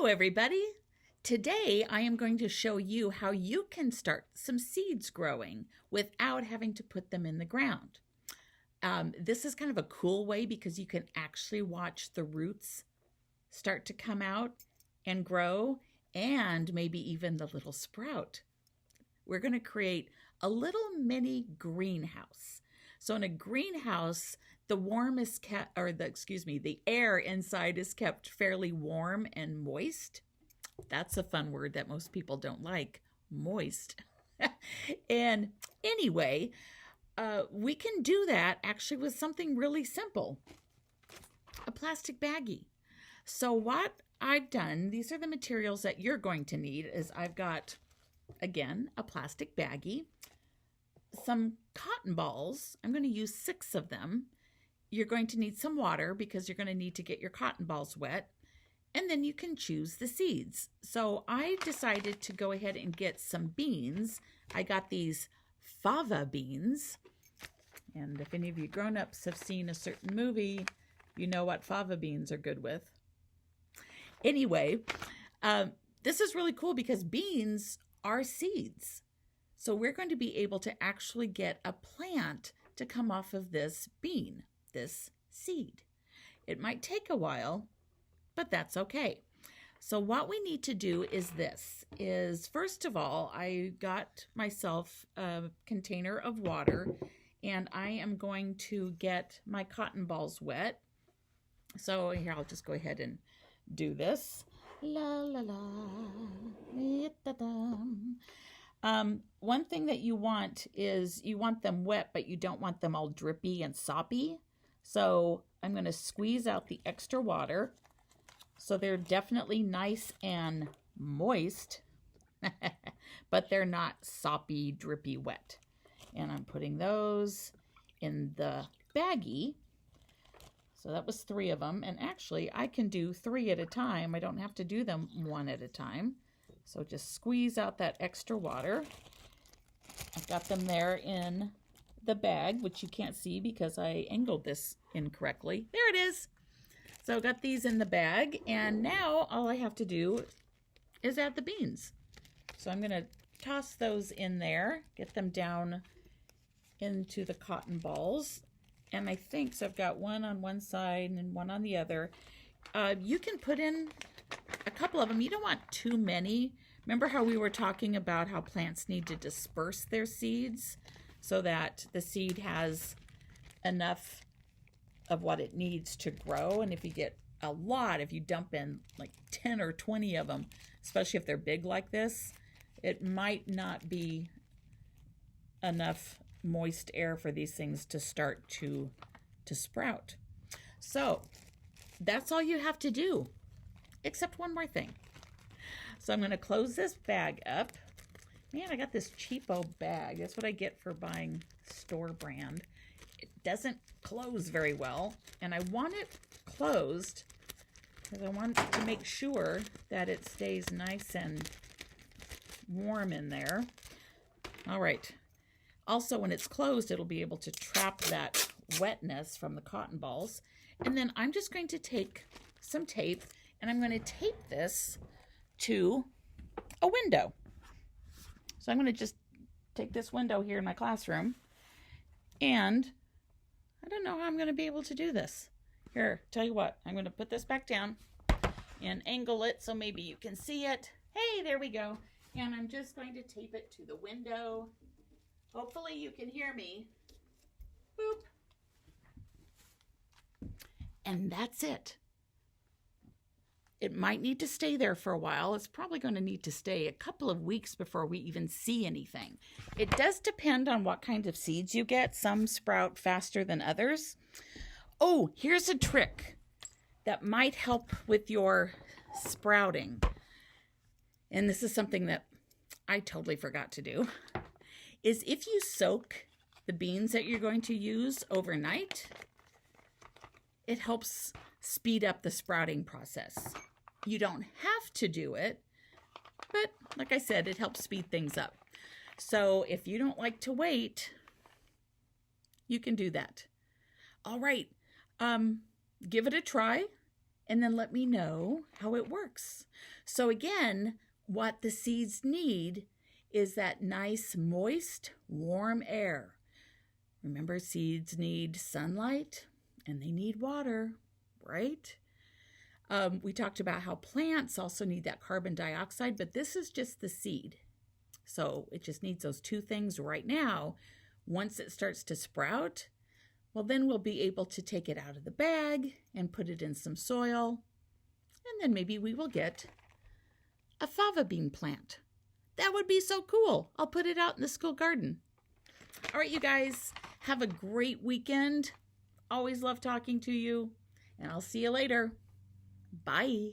Hello, everybody. Today, I am going to show you how you can start some seeds growing without having to put them in the ground. This is kind of a cool way because you can actually watch the roots start to come out and grow, and maybe even the little sprout. We're going to create a little mini greenhouse. So in a greenhouse, the air inside is kept fairly warm and moist. That's a fun word that most people don't like, moist. And anyway, we can do that actually with something really simple, a plastic baggie. So what I've done, these are the materials that you're going to need, is I've got, again, a plastic baggie, some cotton balls. I'm going to use 6 of them. You're going to need some water because you're going to need to get your cotton balls wet. And then you can choose the seeds. So I decided to go ahead and get some beans. I got these fava beans. And if any of you grown-ups have seen a certain movie, you know what fava beans are good with. Anyway, this is really cool because beans are seeds. So we're going to be able to actually get a plant to come off of this bean, this seed. It might take a while, but that's okay. So what we need to do is first of all, I got myself a container of water, and I am going to get my cotton balls wet. So here, I'll just go ahead and do this. La la la, da, da. One thing that you want is you want them wet, but you don't want them all drippy and soppy. So I'm going to squeeze out the extra water. So they're definitely nice and moist, but they're not soppy, drippy wet. And I'm putting those in the baggie. So that was 3 of them. And actually, I can do 3 at a time. I don't have to do them 1 at a time. So just squeeze out that extra water. I've got them there in the bag, which you can't see because I angled this incorrectly. There it is. So I got these in the bag, and now all I have to do is add the beans. So I'm going to toss those in there, get them down into the cotton balls. And I think, so I've got one on one side and one on the other. You can put in a couple of them. You don't want too many. Remember how we were talking about how plants need to disperse their seeds so that the seed has enough of what it needs to grow. And if you get a lot, if you dump in like 10 or 20 of them, especially if they're big like this, it might not be enough moist air for these things to start to sprout. So that's all you have to do, except one more thing. So I'm going to close this bag up. Man, I got this cheapo bag. That's what I get for buying store brand. It doesn't close very well, and I want it closed because I want to make sure that it stays nice and warm in there. All right. Also, when it's closed, it'll be able to trap that wetness from the cotton balls. And then I'm just going to take some tape, and I'm going to tape this to a window. So I'm going to just take this window here in my classroom, and I don't know how I'm going to be able to do this. Here, tell you what, I'm going to put this back down and angle it so maybe you can see it. Hey, there we go. And I'm just going to tape it to the window. Hopefully you can hear me. Boop. And that's it. It might need to stay there for a while. It's probably going to need to stay a couple of weeks before we even see anything. It does depend on what kind of seeds you get. Some sprout faster than others. Oh, here's a trick that might help with your sprouting. And this is something that I totally forgot to do, is if you soak the beans that you're going to use overnight, it helps speed up the sprouting process. You don't have to do it, but like I said, it helps speed things up. So if you don't like to wait, you can do that. All right, give it a try and then let me know how it works. So again, what the seeds need is that nice, moist, warm air. Remember, seeds need sunlight and they need water, right? We talked about how plants also need that carbon dioxide, but this is just the seed. So it just needs those two things right now. Once it starts to sprout, well, then we'll be able to take it out of the bag and put it in some soil. And then maybe we will get a fava bean plant. That would be so cool. I'll put it out in the school garden. All right, you guys, have a great weekend. Always love talking to you, and I'll see you later. Bye.